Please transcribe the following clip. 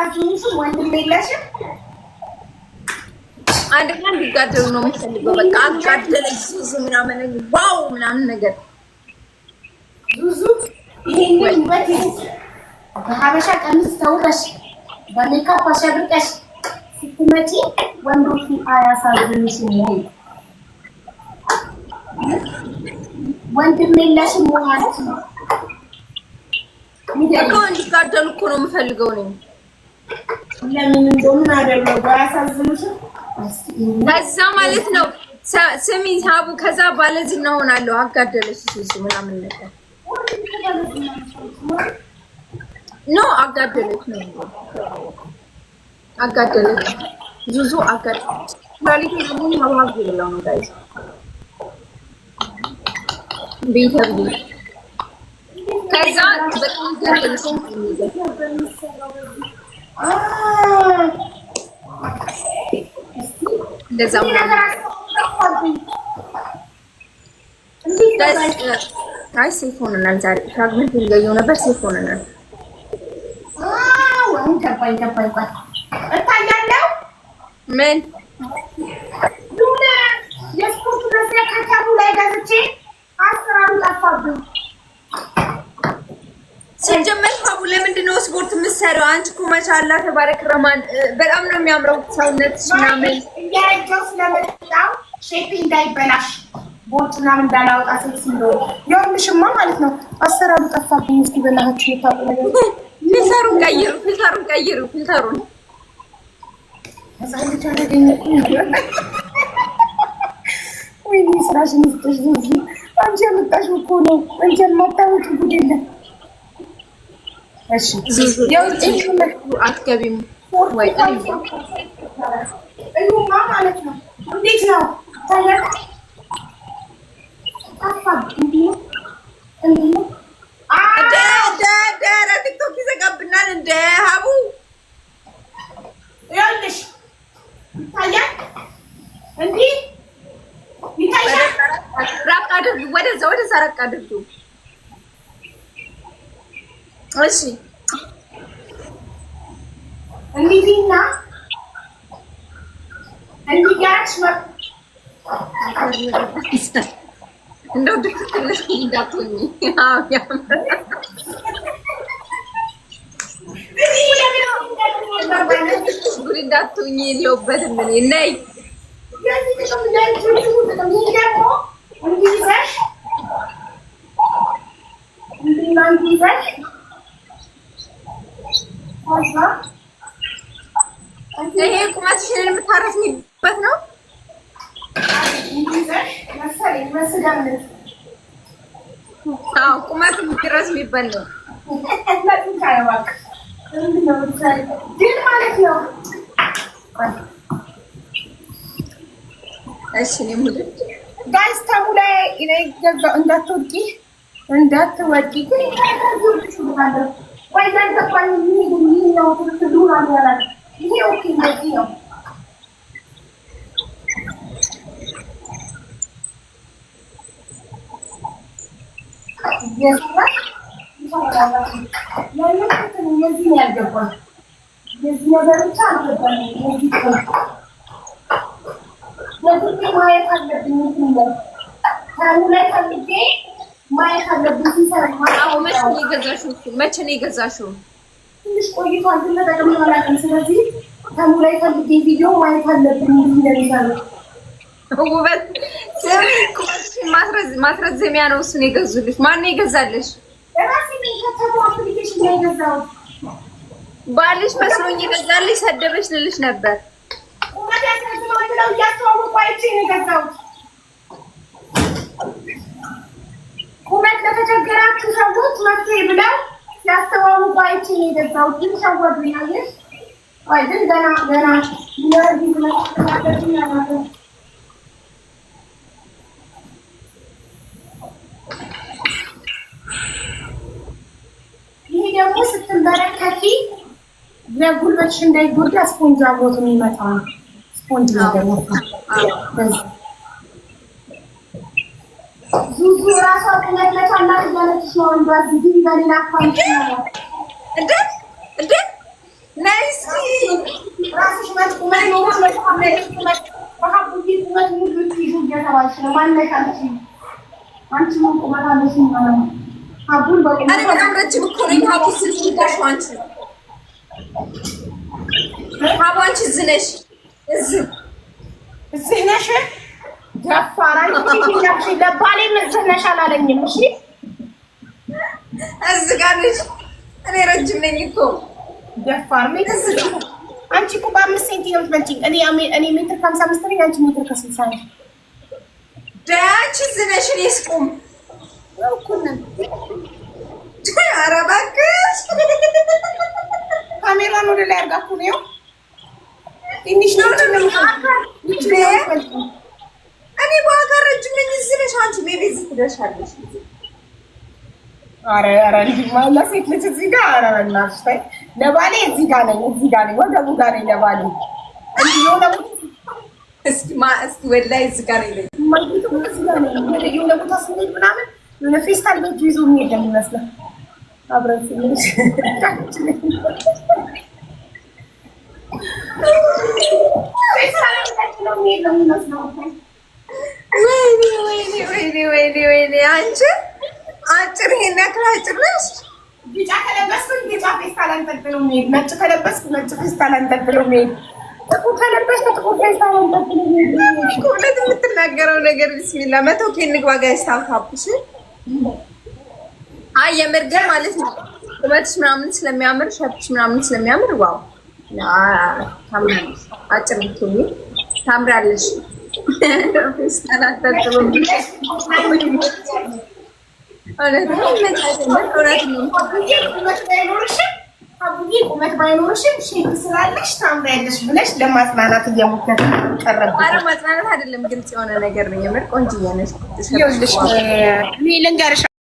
አያሳዝኑሽም? ወንድም የለሽም? አንደኛ እንዲጋደሉ ነው የምትፈልገው። በቃ አጋደለች ዙዙ ምናምን ዋው ምናምን ነገር ዙዙ ይሄንን ውበት በሀበሻ ቀሚስ ተውበሽ በሜካፕ አሸብርቀሽ ስትመጪ ወንዶቹ አያሳዝኑሽም ወይ? ወንድም የለሽም ማለት ነው እኮ እንዲጋደሉ እኮ ነው የምፈልገው ነው። ለምን እንደምን አደረጉ? አያሳዝኑሽም? ከዛ ማለት ነው ስሚ ሀቡ ከዛ ባለዝና ሆናለሁ። አጋደለች ዙዙ ምናምን ነገር ኖ አጋደለች ነው አጋደለች ዙዙ አጋደለች። ማለት ነው ሀቡ ይላል ነው ጋይስ ቤተብ ከዛ በጣም ገደለች እንደዛ አይ ሴፍ ሆነናል ዛሬ ፍራግመንት ልገየው ነበር ሴፍ ሆነናል። አሁን ገባኝ እታያለሁ። ምን ዱላ የስፖርት መስሪያ ካታቡ ላይ ገዝቼ አስራሩ ጠፋብኝ። ሲጀመር ሀቡ ለምንድን ነው ስፖርት የምትሰሪው? አንቺ እኮ ማሻአላ ተባረክ ረማን በጣም ነው የሚያምረው ሰውነትሽ ምናምን ያለው ስለመጣው ሼፕ እንዳይበላሽ ቦርጭ ምናምን እንዳላወጣ ሴክስ እንደሆነ ይኸውልሽማ ማለት ነው። አሰራሩ ጠፋብኝ። እስኪ በእናትሽ የታውቁ ነገር ፊልተሩን ቀይሩ ህፃን ልጅ አደገኝ ወይኔ ስራሽን ይስጥሽ ዙዙ። አንቺ ያመጣሽው እኮ ነው እንጂ የማታወቂ ጉድ የለም። እሺ የውጭ አትገቢም ወይ? እዩማ ማለት ነው። እንዴት ነው ታዲያ? ቲክቶክ ይዘጋብናል እንደ ሀቡ ይኸውልሽ ይታያል። እንዲህ ይታያል። ራቅ አድርጊ፣ ወደዛ ራቅ አድርጊ። እሺ እንዲህና እንዲህ ያች እንደው ድክትልሽ እንዳትሆኚ። አዎ ያምራል። ጉድ እንዳትሆኚ የለሁበትም እኔ ነይ ይሄ ቁመትሽን የምታረዝሚበት ነው። አዎ ቁመት የምትረዝሚበት ነው። እሺ እኔም ጋይስ ታሙ ላይ እንዳትወድቂ ግን ይሄ ኦኬ እንደዚህ ነው። መቼ ነው የገዛሽው? ትንሽ ቆይቷል ግን ተጠቅሜው አላውቅም። ስለዚህ ታሙ ላይ ፈልጌ ቪዲዮ ማየት አለብኝ እንደሚሰሩ ውበት ማስረዘሚያ ነው እሱን የገዙልሽ። ማነው የገዛልሽ? እራሴ ከተሙ አፕሊኬሽን ላይ የገዛሁት። ባልሽ መስሎኝ የገዛልሽ ሰደበሽ ልልሽ ነበር። ቁመት ያሳዝነዋል ብለው እያስተዋወቁ አይቼ ነው የገዛሁት። ቁመት ለተቸገራችሁ ሰዎች መፍትሄ ብለው ሲያስተዋውቁ አይቼ ነው የገዛሁት። ግን ሸወዱኝ። አየሽ? አይ ግን ገና ለዚህ ስለተናገርኩኝ አላውቅም። ይሄ ደግሞ ስትንበረከኪ ለጉልበትሽ እንዳይጎዳ ስፖንጅ አብሮት የሚመጣ ነው። ስፖንጅ ነገር ነው። ዙዙ ራሷ ቁመት ለቻላት እያለችሽ ነው። አንዷ እዚህ በሌላ አካውንት ነው እንዴ ናይስ እየተባልሽ ነው። ማነሽ አንቺ? አንቺ ምን ቁመት አለሽ ማለት ነው? አቡን በቁመት አረ በጣም ረጅም እኮ ነኝ። ሀቡ ስልሽ ልታሽው አንቺ ሀቡ አንቺ እዚህ ነሽ። እዚህ ነሽ። ደፋራ አንቺ ለባሌ እዚህ ነሽ አላለኝም። እሺ እዚህ ጋር ነሽ። እኔ ረጅም ነኝ እኮ ደፋር ምን አንቺ እኮ በ5 ሴንቲ ነው የምትበልጪኝ። እኔ ሜትር ከ55 ነኝ። አንቺ ሜትር ከ60 ነሽ። ዳንቺ እዚህ ነሽ። እኔስ ቁም ያው እኮ ነን። ኧረ እባክሽ ካሜራውን ወደ ላይ አድርጋ እኮ ነው። ትንሽ ነው እኔ በአካል ረጅም ነኝ። እዚህ ነሽ አንቺ ሜቢ እዚህ ትደርሻለሽ። ኧረ እንዲህ ማለት ሴት ልጅ እዚህ ጋር ኧረ በእናትሽ ተይ። ለባሌ እዚህ ጋር ነኝ ወገቡ ጋር ነኝ ለባሌ እንዲህ የሆነ እስኪ ወላሂ እዚህ ጋር ነኝ የሆነ ቦታ ስንሄድ ምናምን የሆነ ፌስታል በእጁ ይዞ የሚሄድ ነው የሚመስለው። አብረን ስንሄድ ወይኔ አንቺ አጭር ይሄን ያክል አጭር ነሽ። ቢጫ ከለበስኩ ቢጫ ፌስታል አንጠልጥሎ የሚሄድ፣ ነጭ ከለበስኩ ነጭ ፌስታል አንጠልጥሎ የሚሄድ፣ ጥቁር ከለበስኩ ጥቁር ፌስታል አንጠልጥሎ የሚሄድ። እውነት የምትናገረው ነገር ቢስሚላ መቶ ኬን ንግባ ጋር ስታውቃብሽ። አይ የምር ግን ማለት ነው ቁመትሽ ምናምን ስለሚያምር ሸብሽ ምናምን ስለሚያምር ዋው ታምራለሽ። አጭር ብትሆኚ ታምራለሽ። ፌስታል አንጠልጥሎ ቁመት ባይኖርሽም ሼፕ ስላለሽ ታምሪያለሽ ብለሽ ለማጽናናት እየሞከርሽ ቀረብ። ኧረ ማጽናናት አይደለም፣ ግልጽ የሆነ ነገር ነው። የምር ቆንጆዬ ነሽ። ይኸውልሽ እኔ ልንገርሽ